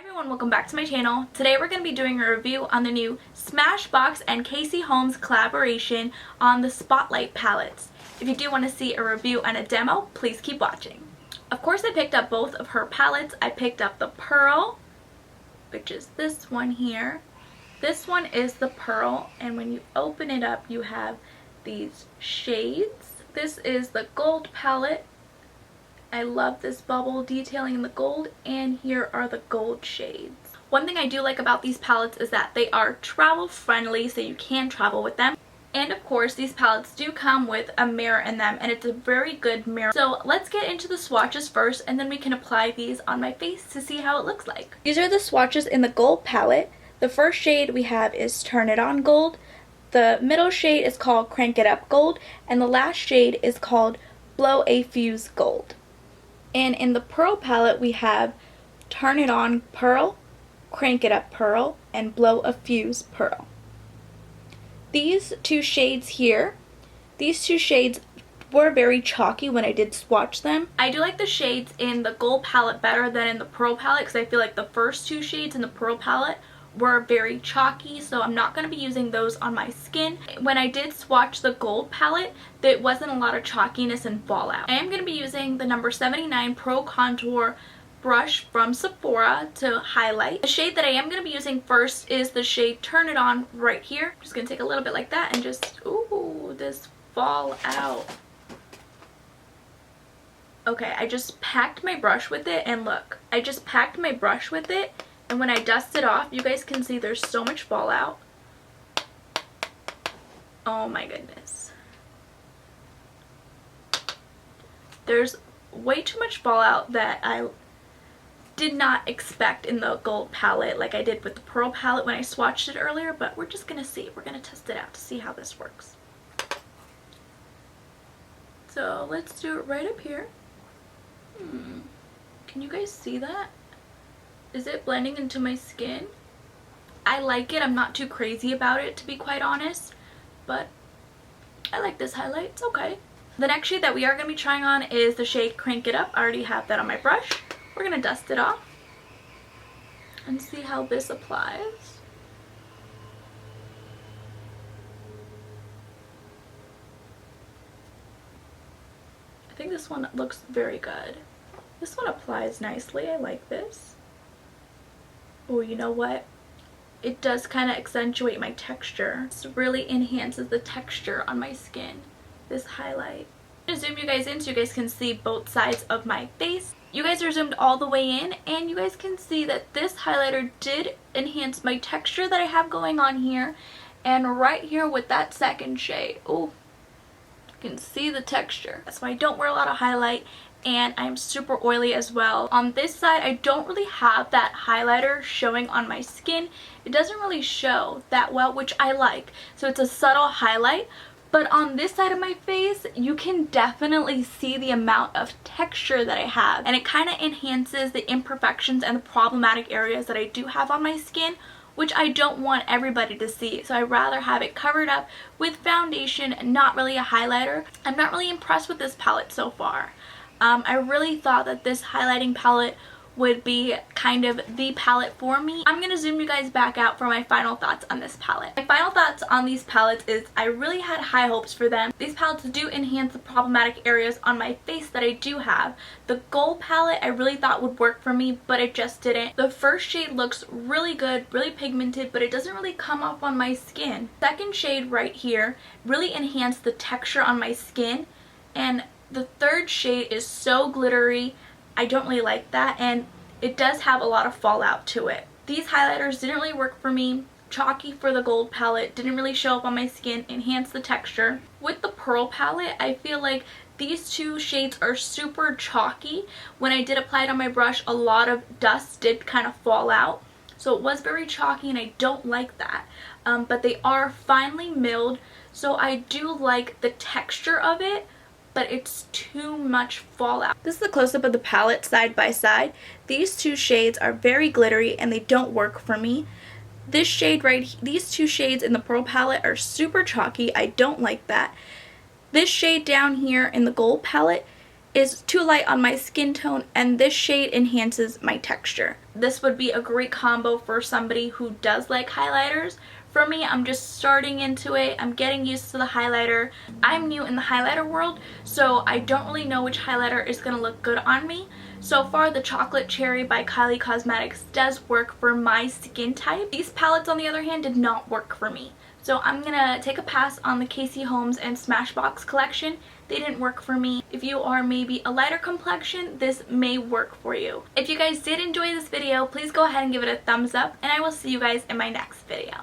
Everyone, welcome back to my channel. Today we're going to be doing a review on the new Smashbox and Holmes collaboration on the Spotlight palettes. If you do want to see a review and a demo, please keep watching. Of course, I picked up both of her palettes. I picked up the Pearl, which is this one here. This one is the Pearl, and when you open it up, you have these shades. This is the Gold palette. I love this bubble detailing in the gold, and here are the gold shades. One thing I do like about these palettes is that they are travel friendly, so you can travel with them. And of course, these palettes do come with a mirror in them, and it's a very good mirror. So let's get into the swatches first, and then we can apply these on my face to see how it looks like. These are the swatches in the gold palette. The first shade we have is Turn It On Gold. The middle shade is called Crank It Up Gold, and the last shade is called Blow a Fuse Gold. And in the Pearl palette, we have Turn It On Pearl, Crank It Up Pearl, and Blow a Fuse Pearl. These two shades here, these two shades were very chalky when I did swatch them. I do like the shades in the gold palette better than in the Pearl palette because I feel like the first two shades in the Pearl palette were very chalky, so I'm not going to be using those on my skin. When I did swatch the gold palette, there wasn't a lot of chalkiness and fallout. I am going to be using the number 79 Pro Contour brush from Sephora to highlight. The shade that I am going to be using first is the shade Turn It On right here. I'm just going to take a little bit like that and just, ooh, this fallout. Okay, I just packed my brush with it, and look, I just packed my brush with it. And when I dust it off, you guys can see there's so much fallout. Oh my goodness. There's way too much fallout that I did not expect in the gold palette like I did with the Pearl palette when I swatched it earlier, but we're just going to see. We're going to test it out to see how this works. So let's do it right up here. Can you guys see that? Is it blending into my skin? I like it. I'm not too crazy about it, to be quite honest, but I like this highlight. It's okay. The next shade that we are going to be trying on is the shade Crank It Up. I already have that on my brush. We're going to dust it off and see how this applies. I think this one looks very good. This one applies nicely. I like this. Oh, you know what? It does kind of accentuate my texture. This really enhances the texture on my skin, this highlight. I'm going to zoom you guys in so you guys can see both sides of my face. You guys are zoomed all the way in, and you guys can see that this highlighter did enhance my texture that I have going on here. And right here with that second shade, oh, you can see the texture. That's why I don't wear a lot of highlight. And I'm super oily as well. On this side, I don't really have that highlighter showing on my skin. It doesn't really show that well, which I like. So it's a subtle highlight. But on this side of my face, you can definitely see the amount of texture that I have. And it kind of enhances the imperfections and the problematic areas that I do have on my skin, which I don't want everybody to see. So I'd rather have it covered up with foundation, not really a highlighter. I'm not really impressed with this palette so far. I really thought that this highlighting palette would be kind of the palette for me. I'm going to zoom you guys back out for my final thoughts on this palette. My final thoughts on these palettes is I really had high hopes for them. These palettes do enhance the problematic areas on my face that I do have. The gold palette I really thought would work for me, but it just didn't. The first shade looks really good, really pigmented, but it doesn't really come off on my skin. Second shade right here really enhanced the texture on my skin, and the third shade is so glittery. I don't really like that, and it does have a lot of fallout to it. These highlighters didn't really work for me. Chalky for the gold palette, didn't really show up on my skin, enhanced the texture. With the Pearl palette, I feel like these two shades are super chalky. When I did apply it on my brush, a lot of dust did kind of fall out. So it was very chalky, and I don't like that. But they are finely milled, so I do like the texture of it, but it's too much fallout. This is the close-up of the palette side by side. These two shades are very glittery and they don't work for me. This shade these two shades in the Pearl palette are super chalky. I don't like that. This shade down here in the gold palette is too light on my skin tone, and this shade enhances my texture. This would be a great combo for somebody who does like highlighters. For me, I'm just starting into it. I'm getting used to the highlighter. I'm new in the highlighter world, so I don't really know which highlighter is going to look good on me. So far, the Chocolate Cherry by Kylie Cosmetics does work for my skin type. These palettes, on the other hand, did not work for me. So I'm gonna take a pass on the Casey Holmes and Smashbox collection. They didn't work for me. If you are maybe a lighter complexion, this may work for you. If you guys did enjoy this video, please go ahead and give it a thumbs up, and I will see you guys in my next video.